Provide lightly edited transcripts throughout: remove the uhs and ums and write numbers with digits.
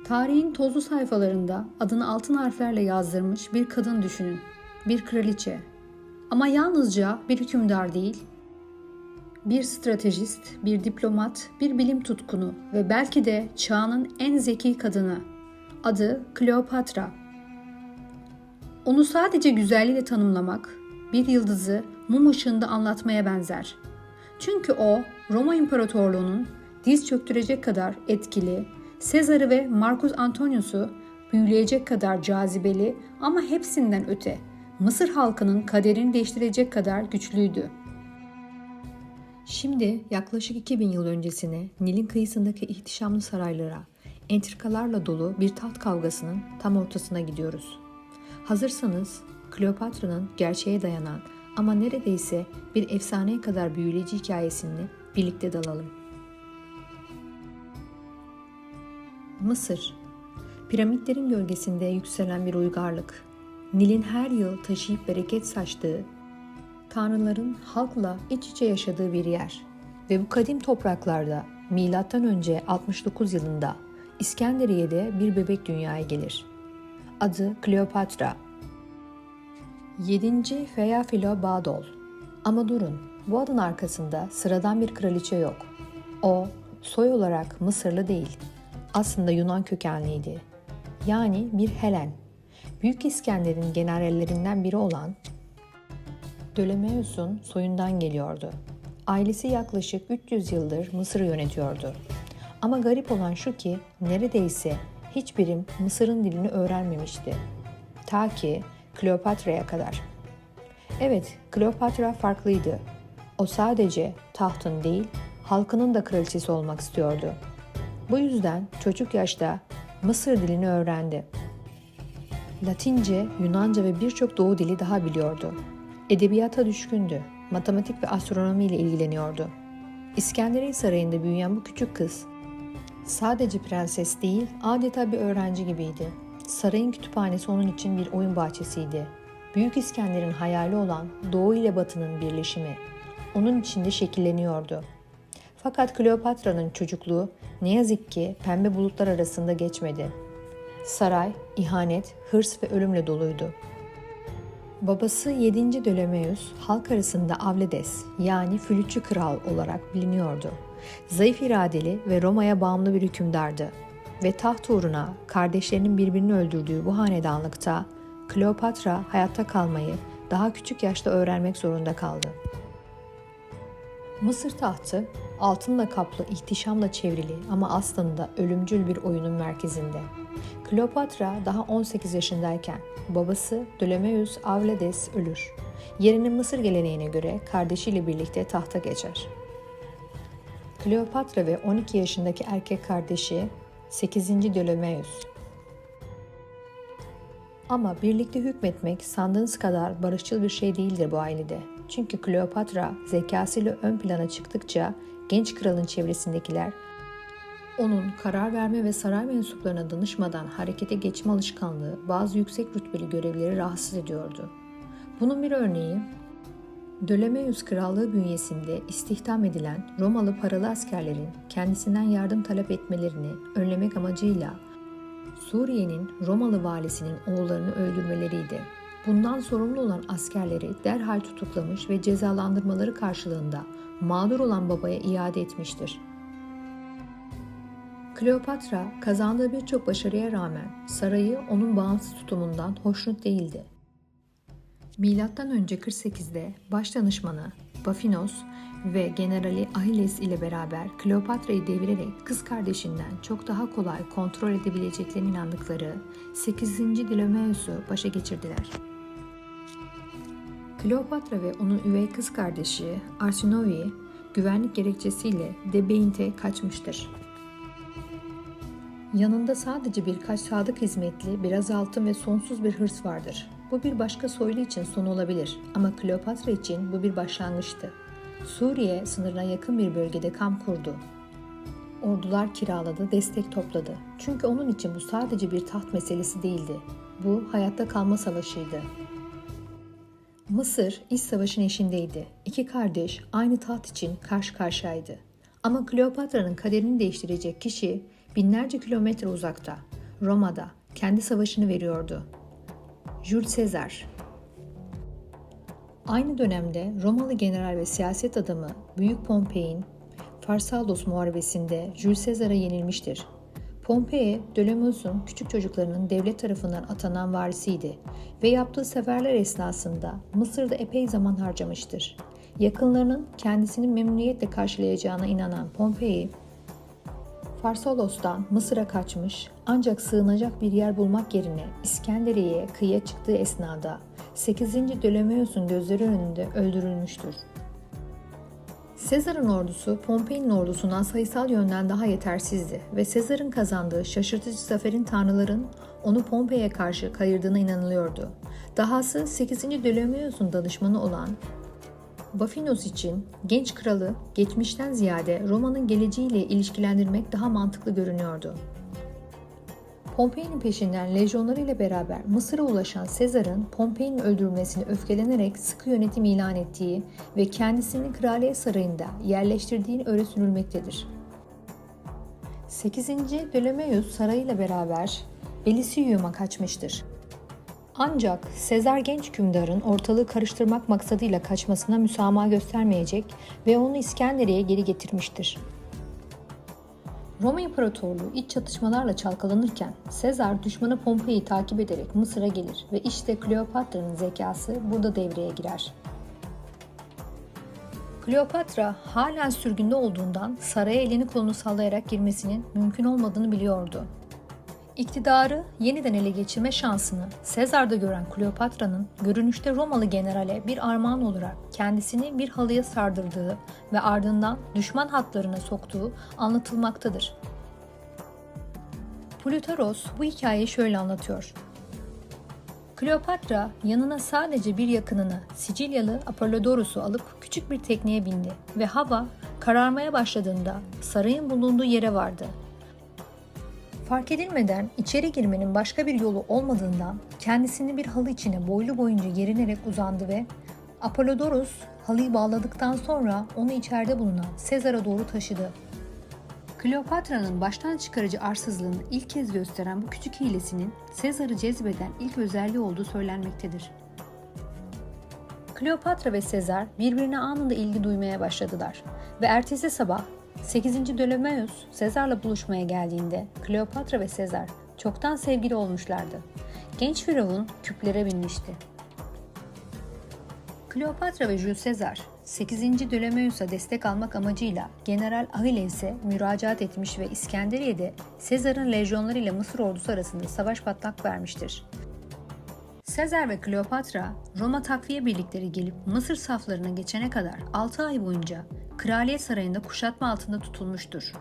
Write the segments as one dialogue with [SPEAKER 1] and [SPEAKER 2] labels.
[SPEAKER 1] Tarihin tozlu sayfalarında adını altın harflerle yazdırmış bir kadın düşünün. Bir kraliçe. Ama yalnızca bir hükümdar değil, bir stratejist, bir diplomat, bir bilim tutkunu ve belki de çağının en zeki kadını. Adı Kleopatra. Onu sadece güzelliğiyle tanımlamak, bir yıldızı mum ışığında anlatmaya benzer. Çünkü o, Roma İmparatorluğu'nun diz çöktürecek kadar etkili, Sezar'ı ve Marcus Antonius'u büyüleyecek kadar cazibeli ama hepsinden öte, Mısır halkının kaderini değiştirecek kadar güçlüydü. Şimdi yaklaşık 2000 yıl öncesine Nil'in kıyısındaki ihtişamlı saraylara, entrikalarla dolu bir taht kavgasının tam ortasına gidiyoruz. Hazırsanız Kleopatra'nın gerçeğe dayanan ama neredeyse bir efsaneye kadar büyüleyici hikayesini birlikte dalalım. Mısır, piramitlerin gölgesinde yükselen bir uygarlık. Nil'in her yıl taşıyıp bereket saçtığı, tanrıların halkla iç içe yaşadığı bir yer. Ve bu kadim topraklarda M.Ö. 69 yılında İskenderiye'de bir bebek dünyaya gelir. Adı Kleopatra. 7. Feofilobadol. Ama durun, bu adın arkasında sıradan bir kraliçe yok. O, soy olarak Mısırlı değil, aslında Yunan kökenliydi. Yani bir Helen. Büyük İskender'in generallerinden biri olan Ptolemeus'un soyundan geliyordu. Ailesi yaklaşık 300 yıldır Mısır'ı yönetiyordu. Ama garip olan şu ki neredeyse hiçbiri Mısır'ın dilini öğrenmemişti. Ta ki Kleopatra'ya kadar. Evet, Kleopatra farklıydı. O sadece tahtın değil, halkının da kraliçesi olmak istiyordu. Bu yüzden çocuk yaşta Mısır dilini öğrendi. Latince, Yunanca ve birçok Doğu dili daha biliyordu. Edebiyata düşkündü, matematik ve astronomi ile ilgileniyordu. İskenderiye Sarayı'nda büyüyen bu küçük kız, sadece prenses değil, adeta bir öğrenci gibiydi. Sarayın kütüphanesi onun için bir oyun bahçesiydi. Büyük İskender'in hayali olan Doğu ile Batı'nın birleşimi, onun içinde şekilleniyordu. Fakat Kleopatra'nın çocukluğu ne yazık ki pembe bulutlar arasında geçmedi. Saray, ihanet, hırs ve ölümle doluydu. Babası 7. Ptolemeus, halk arasında Avledes yani flütçü kral olarak biliniyordu. Zayıf iradeli ve Roma'ya bağımlı bir hükümdardı. Ve taht uğruna kardeşlerinin birbirini öldürdüğü bu hanedanlıkta Kleopatra hayatta kalmayı daha küçük yaşta öğrenmek zorunda kaldı. Mısır tahtı altınla kaplı ihtişamla çevrili ama aslında ölümcül bir oyunun merkezinde. Kleopatra daha 18 yaşındayken babası Ptolemeus Avledes ölür. Yerine Mısır geleneğine göre kardeşiyle birlikte tahta geçer. Kleopatra ve 12 yaşındaki erkek kardeşi 8. Ptolemeus. Ama birlikte hükmetmek sandığınız kadar barışçıl bir şey değildir bu ailede. Çünkü Kleopatra zekasıyla ön plana çıktıkça genç kralın çevresindekiler onun karar verme ve saray mensuplarına danışmadan harekete geçme alışkanlığı bazı yüksek rütbeli görevleri rahatsız ediyordu. Bunun bir örneği, Ptolemeus krallığı bünyesinde istihdam edilen Romalı paralı askerlerin kendisinden yardım talep etmelerini önlemek amacıyla Suriye'nin Romalı valisinin oğullarını öldürmeleriydi. Bundan sorumlu olan askerleri derhal tutuklamış ve cezalandırmaları karşılığında mağdur olan babaya iade etmiştir. Kleopatra kazandığı birçok başarıya rağmen sarayı onun bağımsız tutumundan hoşnut değildi. M.Ö. 48'de başdanışmanı Bafinos ve generali Ahilles ile beraber Kleopatra'yı devirerek kız kardeşinden çok daha kolay kontrol edebileceklerine inandıkları 8. Ptolemeus'u başa geçirdiler. Kleopatra ve onun üvey kız kardeşi Arsinoe güvenlik gerekçesiyle Debeint'e kaçmıştır. Yanında sadece birkaç sadık hizmetli, biraz altın ve sonsuz bir hırs vardır. Bu bir başka soylu için son olabilir ama Kleopatra için bu bir başlangıçtı. Suriye sınırına yakın bir bölgede kamp kurdu. Ordular kiraladı, destek topladı. Çünkü onun için bu sadece bir taht meselesi değildi. Bu hayatta kalma savaşıydı. Mısır iç savaşın eşindeydi. İki kardeş aynı taht için karşı karşıyaydı. Ama Kleopatra'nın kaderini değiştirecek kişi binlerce kilometre uzakta. Roma'da kendi savaşını veriyordu. Jules Caesar. Aynı dönemde Romalı general ve siyaset adamı Büyük Pompei'nin Pharsalos muharebesinde Jules Caesar'a yenilmiştir. Pompei, Ptolemaios'un küçük çocuklarının devlet tarafından atanan varisiydi ve yaptığı seferler esnasında Mısır'da epey zaman harcamıştır. Yakınlarının kendisini memnuniyetle karşılayacağına inanan Pompei, Pharsalos'tan Mısır'a kaçmış ancak sığınacak bir yer bulmak yerine İskenderiye'ye kıyıya çıktığı esnada 8. Ptolemaios'un gözleri önünde öldürülmüştür. Sezar'ın ordusu Pompei'nin ordusundan sayısal yönden daha yetersizdi ve Sezar'ın kazandığı şaşırtıcı zaferin tanrıların onu Pompei'ye karşı kayırdığına inanılıyordu. Dahası 8. Ptolemaios'un danışmanı olan Bafinos için genç kralı geçmişten ziyade Roma'nın geleceğiyle ilişkilendirmek daha mantıklı görünüyordu. Pompei'nin peşinden lejyonlarıyla beraber Mısır'a ulaşan Sezar'ın Pompei'nin öldürülmesini öfkelenerek sıkı yönetim ilan ettiği ve kendisini Kraliyet Sarayı'nda yerleştirdiğini öyle sürülmektedir. 8. Ptolemaios sarayıyla beraber Belisium'a kaçmıştır. Ancak Sezar genç hükümdarın ortalığı karıştırmak maksadıyla kaçmasına müsamaha göstermeyecek ve onu İskenderiye'ye geri getirmiştir. Roma İmparatorluğu iç çatışmalarla çalkalanırken Sezar düşmanı Pompei'yi takip ederek Mısır'a gelir ve işte Kleopatra'nın zekası burada devreye girer. Kleopatra halen sürgünde olduğundan saraya elini kolunu sallayarak girmesinin mümkün olmadığını biliyordu. İktidarı yeniden ele geçirme şansını Sezar'da gören Kleopatra'nın görünüşte Romalı generale bir armağan olarak kendisini bir halıya sardırdığı ve ardından düşman hatlarına soktuğu anlatılmaktadır. Plutarkos bu hikayeyi şöyle anlatıyor. Kleopatra yanına sadece bir yakınını Sicilyalı Apollodorus'u alıp küçük bir tekneye bindi ve hava kararmaya başladığında sarayın bulunduğu yere vardı. Fark edilmeden içeri girmenin başka bir yolu olmadığından kendisini bir halı içine boylu boyunca gerinerek uzandı ve Apollodorus halıyı bağladıktan sonra onu içeride bulunan Sezar'a doğru taşıdı. Kleopatra'nın baştan çıkarıcı arsızlığını ilk kez gösteren bu küçük hilesinin Sezar'ı cezbeden ilk özelliği olduğu söylenmektedir. Kleopatra ve Sezar birbirine anında ilgi duymaya başladılar ve ertesi sabah 8. Ptolemaios Sezar'la buluşmaya geldiğinde Kleopatra ve Sezar çoktan sevgili olmuşlardı. Genç firavun küplere binmişti. Kleopatra ve Jules Caesar 8. Ptolemaios'a destek almak amacıyla General Ahilles'e müracaat etmiş ve İskenderiye'de Sezar'ın lejyonlarıyla Mısır ordusu arasında savaş patlak vermiştir. Sezar ve Kleopatra Roma takviye birlikleri gelip Mısır saflarına geçene kadar 6 ay boyunca Kraliyet Sarayı'nda kuşatma altında tutulmuştur.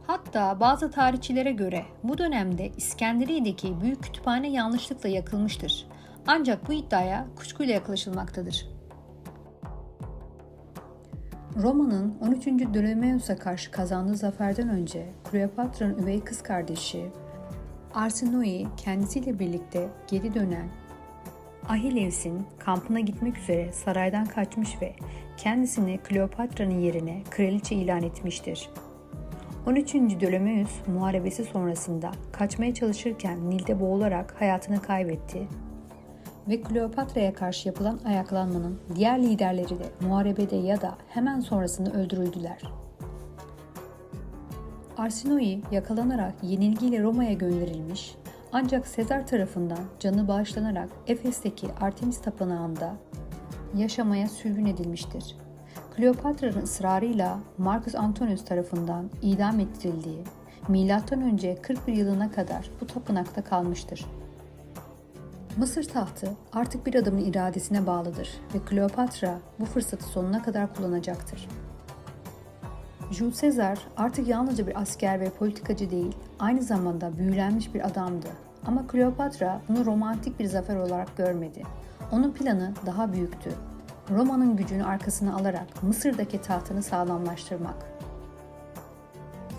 [SPEAKER 1] Hatta bazı tarihçilere göre bu dönemde İskenderiye'deki büyük kütüphane yanlışlıkla yakılmıştır. Ancak bu iddiaya kuşkuyla yaklaşılmaktadır. Roma'nın 13. Ptolemaios'a karşı kazandığı zaferden önce Kleopatra'nın üvey kız kardeşi Arsinoe kendisiyle birlikte geri dönen Ahilles'in kampına gitmek üzere saraydan kaçmış ve kendisini Kleopatra'nın yerine kraliçe ilan etmiştir. 13. Ptolemaios muharebesi sonrasında kaçmaya çalışırken Nil'de boğularak hayatını kaybetti ve Kleopatra'ya karşı yapılan ayaklanmanın diğer liderleri de muharebede ya da hemen sonrasında öldürüldüler. Arsinoe yakalanarak yenilgiyle Roma'ya gönderilmiş ancak Sezar tarafından canı bağışlanarak Efes'teki Artemis Tapınağı'nda yaşamaya sürgün edilmiştir. Kleopatra'nın ısrarıyla Marcus Antonius tarafından idam ettirildiği M.Ö. 41 yılına kadar bu tapınakta kalmıştır. Mısır tahtı artık bir adamın iradesine bağlıdır ve Kleopatra bu fırsatı sonuna kadar kullanacaktır. Jules Caesar artık yalnızca bir asker ve politikacı değil, aynı zamanda büyülenmiş bir adamdı. Ama Kleopatra bunu romantik bir zafer olarak görmedi. Onun planı daha büyüktü. Roma'nın gücünü arkasına alarak Mısır'daki tahtını sağlamlaştırmak.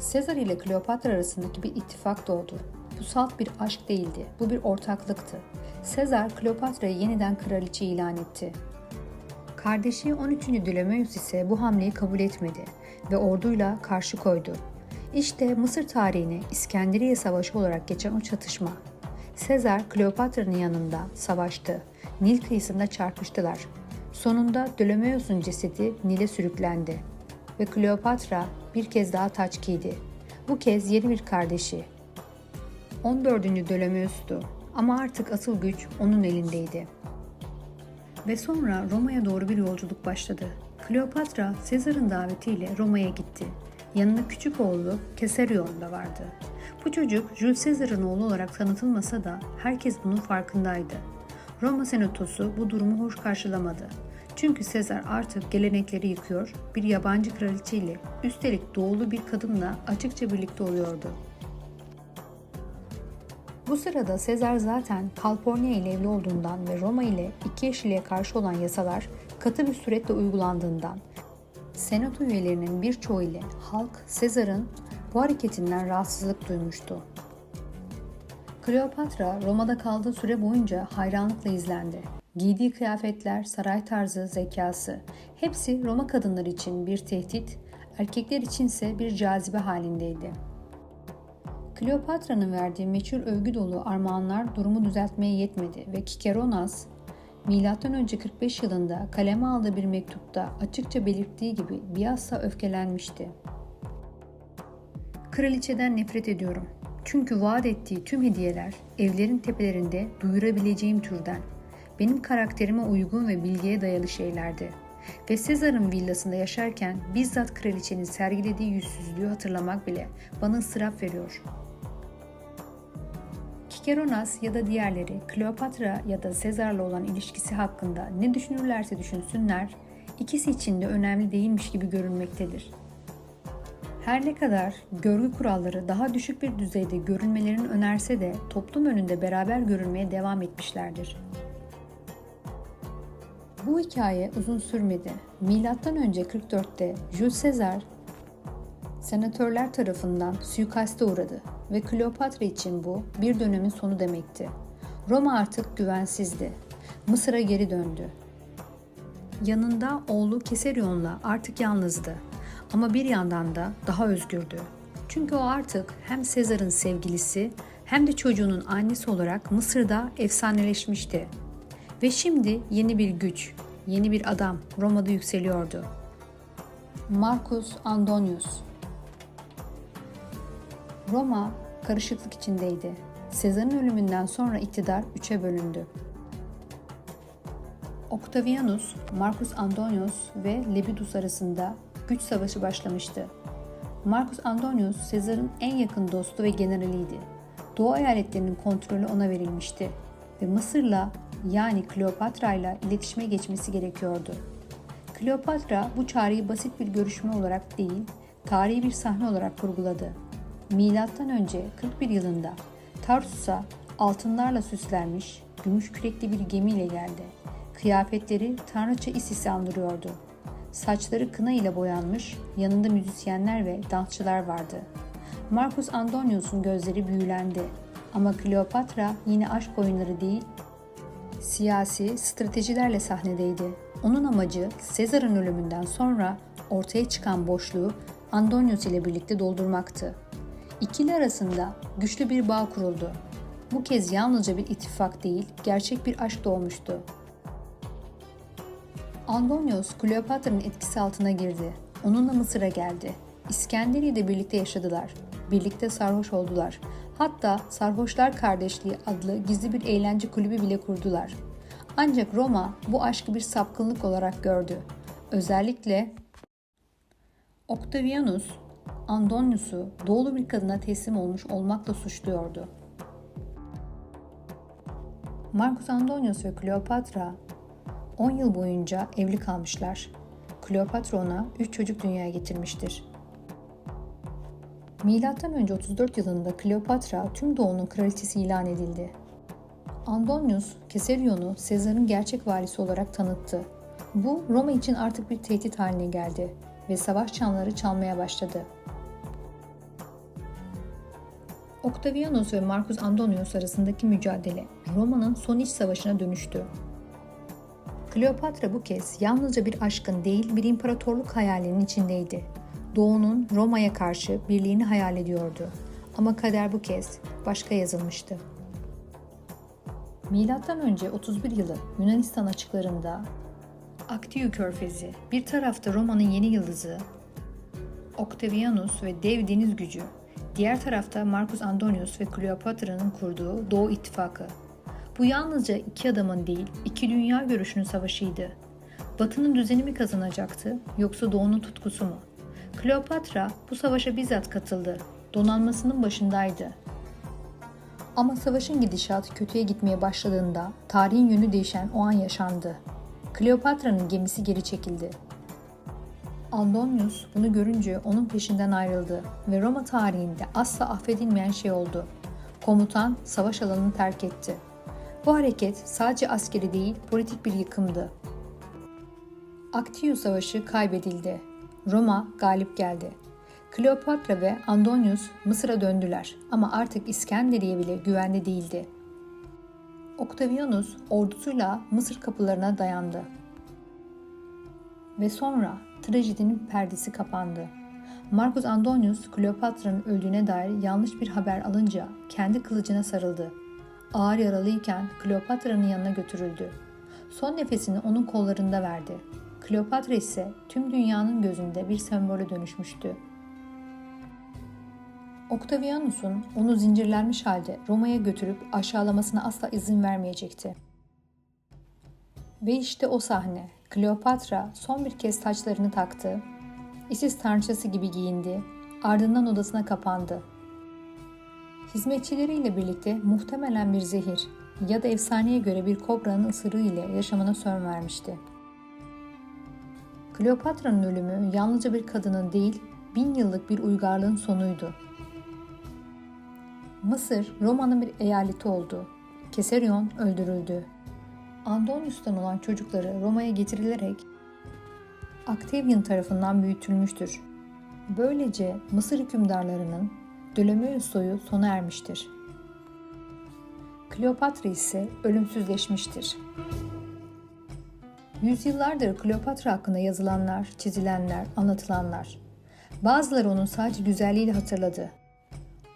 [SPEAKER 1] Sezar ile Kleopatra arasındaki bir ittifak doğdu. Bu salt bir aşk değildi, bu bir ortaklıktı. Sezar, Kleopatra'yı yeniden kraliçe ilan etti. Kardeşi 13. Ptolemaios ise bu hamleyi kabul etmedi ve orduyla karşı koydu. İşte Mısır tarihine İskenderiye Savaşı olarak geçen o çatışma. Sezar, Kleopatra'nın yanında savaştı. Nil kıyısında çarpıştılar. Sonunda Ptolemaios'un cesedi Nil'e sürüklendi. Ve Kleopatra bir kez daha taç giydi. Bu kez yeni bir kardeşi. 14. Ptolemaios'tu ama artık asıl güç onun elindeydi. Ve sonra Roma'ya doğru bir yolculuk başladı. Kleopatra, Sezar'ın davetiyle Roma'ya gitti. Yanında küçük oğlu Caesarion da vardı. Bu çocuk Jules Caesar'ın oğlu olarak tanıtılmasa da herkes bunun farkındaydı. Roma Senatosu bu durumu hoş karşılamadı. Çünkü Sezar artık gelenekleri yıkıyor, bir yabancı kraliçeyle, üstelik doğulu bir kadınla açıkça birlikte oluyordu. Bu sırada Sezar zaten Calpurnia ile evli olduğundan ve Roma ile iki eşliliğe karşı olan yasalar katı bir suretle uygulandığından Senato üyelerinin birçoğu ile halk Sezar'ın bu hareketinden rahatsızlık duymuştu. Kleopatra Roma'da kaldığı süre boyunca hayranlıkla izlendi. Giydiği kıyafetler, saray tarzı, zekası hepsi Roma kadınları için bir tehdit, erkekler içinse bir cazibe halindeydi. Kleopatra'nın verdiği meçhul övgü dolu armağanlar durumu düzeltmeye yetmedi ve Kikeronas, M.Ö. 45 yılında kaleme aldığı bir mektupta açıkça belirttiği gibi bilhassa öfkelenmişti. Kraliçeden nefret ediyorum. Çünkü vaat ettiği tüm hediyeler evlerin tepelerinde duyurabileceğim türden, benim karakterime uygun ve bilgiye dayalı şeylerdi. Ve Sezar'ın villasında yaşarken bizzat kraliçenin sergilediği yüzsüzlüğü hatırlamak bile bana ıstırap veriyor. Kikeronas ya da diğerleri Kleopatra ya da Sezar'la olan ilişkisi hakkında ne düşünürlerse düşünsünler, ikisi için de önemli değilmiş gibi görünmektedir. Her ne kadar görgü kuralları daha düşük bir düzeyde görünmelerini önerse de toplum önünde beraber görünmeye devam etmişlerdir. Bu hikaye uzun sürmedi. M.Ö. 44'te Jules Caesar senatörler tarafından suikaste uğradı ve Kleopatra için bu bir dönemin sonu demekti. Roma artık güvensizdi. Mısır'a geri döndü. Yanında oğlu Caesarion'la artık yalnızdı. Ama bir yandan da daha özgürdü. Çünkü o artık hem Sezar'ın sevgilisi hem de çocuğunun annesi olarak Mısır'da efsaneleşmişti. Ve şimdi yeni bir güç, yeni bir adam Roma'da yükseliyordu. Marcus Antonius. Roma karışıklık içindeydi. Sezar'ın ölümünden sonra iktidar üçe bölündü. Octavianus, Marcus Antonius ve Lepidus arasında güç savaşı başlamıştı. Marcus Antonius, Sezar'ın en yakın dostu ve generaliydi. Doğu eyaletlerinin kontrolü ona verilmişti ve Mısır'la yani Kleopatra'yla iletişime geçmesi gerekiyordu. Kleopatra bu çağrıyı basit bir görüşme olarak değil, tarihi bir sahne olarak kurguladı. M.Ö. 41 yılında Tarsus'a altınlarla süslenmiş, gümüş kürekli bir gemiyle geldi. Kıyafetleri tanrıça Isis'i andırıyordu. Saçları kına ile boyanmış, yanında müzisyenler ve dansçılar vardı. Marcus Antonius'un gözleri büyülendi. Ama Kleopatra yine aşk oyunları değil, siyasi stratejilerle sahnedeydi. Onun amacı Sezar'ın ölümünden sonra ortaya çıkan boşluğu Antonius ile birlikte doldurmaktı. İkili arasında güçlü bir bağ kuruldu. Bu kez yalnızca bir ittifak değil, gerçek bir aşk doğmuştu. Antonius, Kleopatra'nın etkisi altına girdi. Onunla Mısır'a geldi. İskenderiye'de birlikte yaşadılar. Birlikte sarhoş oldular. Hatta Sarhoşlar Kardeşliği adlı gizli bir eğlence kulübü bile kurdular. Ancak Roma bu aşkı bir sapkınlık olarak gördü. Özellikle Octavianus, Antonius'u doğulu bir kadına teslim olmuş olmakla suçluyordu. Marcus Antonius ve Kleopatra 10 yıl boyunca evli kalmışlar. Kleopatra ona 3 çocuk dünyaya getirmiştir. M.Ö. 34 yılında Kleopatra tüm doğunun kraliçesi ilan edildi. Antonius, Caesarion'u Sezar'ın gerçek varisi olarak tanıttı. Bu Roma için artık bir tehdit haline geldi ve savaş çanları çalmaya başladı. Octavianus ve Marcus Antonius arasındaki mücadele Roma'nın son iç savaşına dönüştü. Kleopatra bu kez yalnızca bir aşkın değil bir imparatorluk hayalinin içindeydi. Doğu'nun Roma'ya karşı birliğini hayal ediyordu. Ama kader bu kez başka yazılmıştı. Milattan önce 31 yılı Yunanistan açıklarında Aktiyu Körfezi, bir tarafta Roma'nın yeni yıldızı Octavianus ve dev deniz gücü, diğer tarafta Marcus Antonius ve Kleopatra'nın kurduğu Doğu İttifakı. Bu yalnızca iki adamın değil, iki dünya görüşünün savaşıydı. Batı'nın düzeni mi kazanacaktı, yoksa Doğu'nun tutkusu mu? Kleopatra bu savaşa bizzat katıldı, donanmasının başındaydı. Ama savaşın gidişatı kötüye gitmeye başladığında tarihin yönü değişen o an yaşandı. Kleopatra'nın gemisi geri çekildi. Antonius bunu görünce onun peşinden ayrıldı ve Roma tarihinde asla affedilmeyen şey oldu. Komutan savaş alanını terk etti. Bu hareket sadece askeri değil, politik bir yıkımdı. Actium Savaşı kaybedildi. Roma galip geldi. Kleopatra ve Antonius Mısır'a döndüler ama artık İskenderiye bile güvenli değildi. Octavianus ordusuyla Mısır kapılarına dayandı. Ve sonra trajedinin perdesi kapandı. Marcus Antonius, Kleopatra'nın öldüğüne dair yanlış bir haber alınca kendi kılıcına sarıldı. Ağır yaralıyken Kleopatra'nın yanına götürüldü. Son nefesini onun kollarında verdi. Kleopatra ise tüm dünyanın gözünde bir sembole dönüşmüştü. Octavianus'un onu zincirlenmiş halde Roma'ya götürüp aşağılamasına asla izin vermeyecekti. Ve işte o sahne. Kleopatra son bir kez taçlarını taktı, Isis tanrıçası gibi giyindi, ardından odasına kapandı. Hizmetçileriyle birlikte muhtemelen bir zehir ya da efsaneye göre bir kobranın ısırığı ile yaşamına son vermişti. Kleopatra'nın ölümü yalnızca bir kadının değil, 1000 yıllık bir uygarlığın sonuydu. Mısır, Roma'nın bir eyaleti oldu. Kesarion öldürüldü. Antonius'tan olan çocukları Roma'ya getirilerek Octavian tarafından büyütülmüştür. Böylece Mısır hükümdarlarının Ptolemeus soyu sona ermiştir. Kleopatra ise ölümsüzleşmiştir. Yüzyıllardır Kleopatra hakkında yazılanlar, çizilenler, anlatılanlar. Bazıları onun sadece güzelliğiyle hatırladı.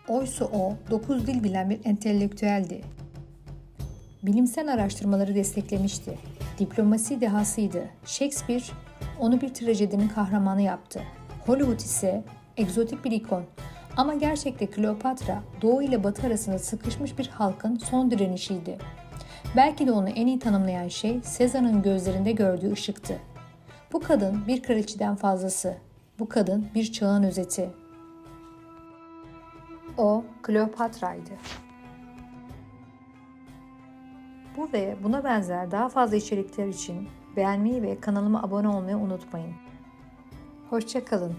[SPEAKER 1] Oysa o 9 dil bilen bir entelektüeldi. Bilimsel araştırmaları desteklemişti. Diplomasi dehasıydı. Shakespeare onu bir trajedinin kahramanı yaptı. Hollywood ise egzotik bir ikon. Ama gerçekte Kleopatra, Doğu ile Batı arasında sıkışmış bir halkın son direnişiydi. Belki de onu en iyi tanımlayan şey Sezar'ın gözlerinde gördüğü ışıktı. Bu kadın bir kraliçeden fazlası. Bu kadın bir çağın özeti. O Kleopatra'ydı. Bu ve buna benzer daha fazla içerikler için beğenmeyi ve kanalıma abone olmayı unutmayın. Hoşça kalın.